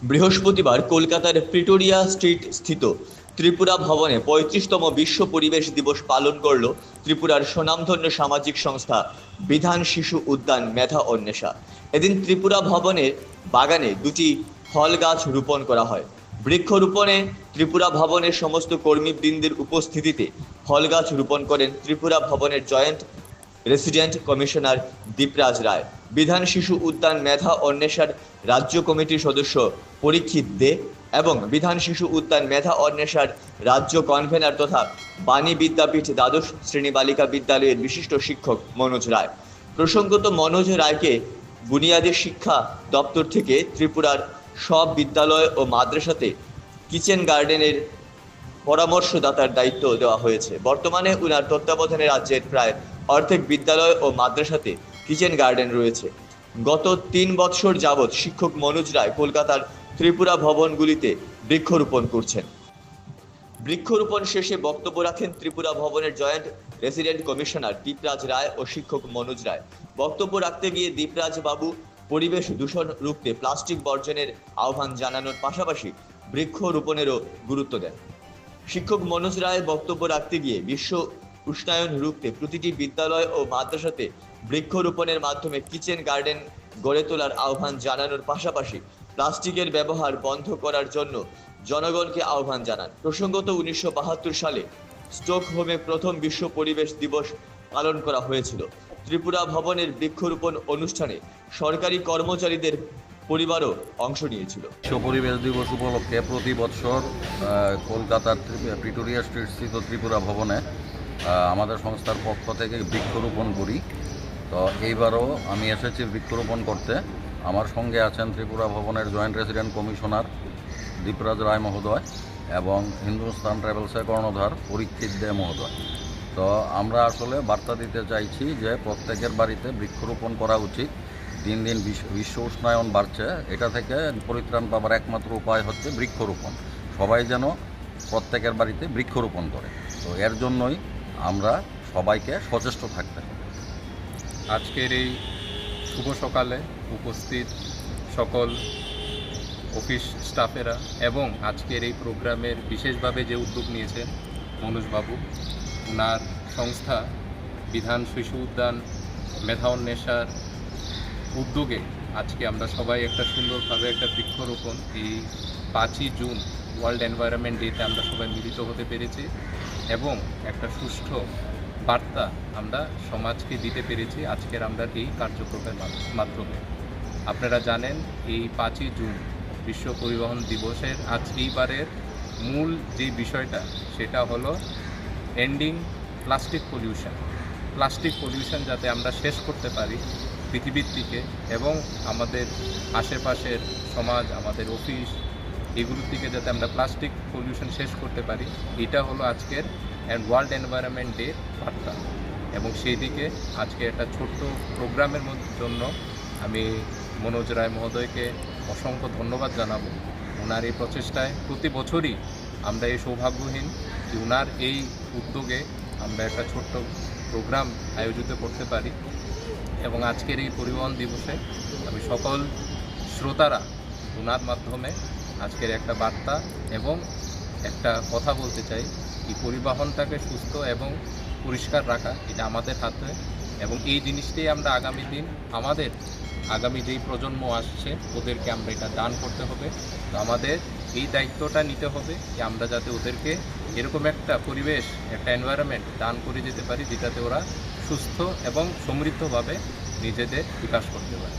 বৃহস্পতিবার কলকাতার Pretoria street স্থিত ত্রিপুরা ভবনে ৩৫তম বিশ্ব পরিবেশ দিবস পালন করল ত্রিপুরার স্বনামধন্য সামাজিক সংস্থা বিধান শিশু উদ্যান মেধা অন্বেষা। এদিন ত্রিপুরা ভবনের বাগানে দুটি ফল গাছ রোপণ করা হয়। বৃক্ষরোপণে ত্রিপুরা ভবনের সমস্ত কর্মীবৃন্দের উপস্থিতিতে ফল গাছ রোপণ করেন ত্রিপুরা ভবনের জয়েন্ট রেসিডেন্ট কমিশনার দীপরাজ রায়, বিধান শিশু উদ্যান মেধা অন্বেষার রাজ্য কমিটির সদস্য পরীক্ষিত দে এবং বিধান শিশু উদ্যান মেধা অন্বেষার রাজ্য কনভেনার তথা বাণী বিদ্যাপীঠ দ্বাদশ শ্রেণী বালিকা বিদ্যালয়ের বিশিষ্ট শিক্ষক মনোজ রায়। প্রসঙ্গত মনোজ রায়কে বুনিয়াদী শিক্ষা দপ্তর থেকে ত্রিপুরার সব বিদ্যালয় ও মাদ্রাসাতে কিচেন গার্ডেনের পরামর্শদাতার দায়িত্ব দেওয়া হয়েছে। বর্তমানে উনার তত্ত্বাবধানে রাজ্যের প্রায় অর্ধেক বিদ্যালয় ও মাদ্রাসাতে কিচেন গার্ডেন রয়েছে। গত ৩ বৎসর যাবৎ শিক্ষক মনোজ রায় কলকাতার ত্রিপুরা ভবনগুলিতে বৃক্ষরোপণ করছেন। বৃক্ষরোপণ শেষে বক্তব্য রাখেন ত্রিপুরা ভবনের জয়েন্ট রেসিডেন্ট কমিশনার দীপরাজ রায় ও শিক্ষক মনোজ রায়। বক্তব্য রাখতে গিয়ে দীপরাজ বাবু পরিবেশ দূষণ রুখতে প্লাস্টিক বর্জনের আহ্বান জানানোর পাশাপাশি বৃক্ষরোপণেরও গুরুত্ব দেন। শিক্ষক মনোজ রায় বক্তব্য রাখতে গিয়ে বিশ্ব উষ্ণায়ন রুখতে প্রতিটি বিদ্যালয় ও মাদ্রাসাতে বৃক্ষরোপণের মাধ্যমে কিচেন গার্ডেন গড়ে তোলার আহ্বান জানানোর পাশাপাশি প্লাস্টিকের ব্যবহার বন্ধ করার জন্য জনগণকে আহ্বান জানান। প্রসঙ্গত ১৯৭২ সালে স্টকহোমে প্রথম বিশ্ব পরিবেশ দিবস পালন করা হয়েছিল। ত্রিপুরা ভবনের বৃক্ষরোপণ অনুষ্ঠানে সরকারি কর্মচারীদের পরিবারও অংশ নিয়েছিল। বিশ্ব পরিবেশ দিবস উপলক্ষে প্রতি বছর কলকাতার প্রিটোরিয়া স্ট্রিট স্থিত ত্রিপুরা ভবনে আমাদের সংস্থার পক্ষ থেকে বৃক্ষরোপণ করি। তো এইবারও আমি এসেছি বৃক্ষরোপণ করতে। আমার সঙ্গে আছেন ত্রিপুরা ভবনের জয়েন্ট রেসিডেন্ট কমিশনার দীপরাজ রায় মহোদয় এবং হিন্দুস্তান ট্রাভেলসের কর্ণধার পরীক্ষিত দে মহোদয়। তো আমরা আসলে বার্তা দিতে চাইছি যে প্রত্যেকের বাড়িতে বৃক্ষরোপণ করা উচিত। দিন দিন বিশ্ব উষ্ণায়ন বাড়ছে, এটা থেকে পরিত্রাণ পাবার একমাত্র উপায় হচ্ছে বৃক্ষরোপণ। সবাই যেন প্রত্যেকের বাড়িতে বৃক্ষরোপণ করে। তো এর জন্যই আমরা সবাইকে সচেষ্ট থাকতে হবে। আজকের এই শুভ সকালে উপস্থিত সকল অফিস স্টাফেরা এবং আজকের এই প্রোগ্রামের বিশেষভাবে যে উদ্যোগ নিয়েছেন মনোজবাবু, ওনার সংস্থা বিধান শিশু উদ্যান মেধা অন্বেষার উদ্যোগে আজকে আমরা সবাই একটা সুন্দরভাবে একটা বৃক্ষরোপণ এই ৫ই জুন ওয়ার্ল্ড এনভায়রনমেন্ট ডেতে আমরা সবাই মিলিত হতে পেরেছি এবং একটা সুষ্ঠু বার্তা আমরা সমাজকে দিতে পেরেছি আজকের আমরা এই কার্যক্রমের মাধ্যমে। আপনারা জানেন এই ৫ই জুন বিশ্ব পরিবহন দিবসের এইবারের মূল যে বিষয়টা সেটা হলো এন্ডিং প্লাস্টিক পলিউশন যাতে আমরা শেষ করতে পারি পৃথিবীর থেকে এবং আমাদের আশেপাশের সমাজ, আমাদের অফিস, এগুলোর থেকে যাতে আমরা প্লাস্টিক পলিউশন শেষ করতে পারি, এটা হলো আজকের ওয়ার্ল্ড এনভায়রনমেন্ট ডে বার্তা। এবং সেই দিকে আজকে একটা ছোট্ট প্রোগ্রামের জন্য আমি মনোজ রায় মহোদয়কে অসংখ্য ধন্যবাদ জানাবো। ওনার এই প্রচেষ্টায় প্রতি বছরই আমরা এই সৌভাগ্যহীন যে ওনার এই উদ্যোগে আমরা একটা ছোট্ট প্রোগ্রাম আয়োজিত করতে পারি। এবং আজকের এই পরিবহন দিবসে আমি সকল শ্রোতারা ওনার মাধ্যমে আজকের একটা বার্তা এবং একটা কথা বলতে চাই, এই পরিবহনটাকে সুস্থ এবং পরিষ্কার রাখা এটা আমাদের হাতে এবং এই জিনিসটাই আমরা আগামী যেই প্রজন্ম আসছে ওদেরকে আমরা এটা দান করতে হবে। তো আমাদের এই দায়িত্বটা নিতে হবে যে আমরা যাতে ওদেরকে এরকম একটা পরিবেশ, একটা এনভায়রনমেন্ট দান করে যেতে পারি যেটাতে ওরা সুস্থ এবং সমৃদ্ধভাবে নিজেদের বিকাশ করতে পারে।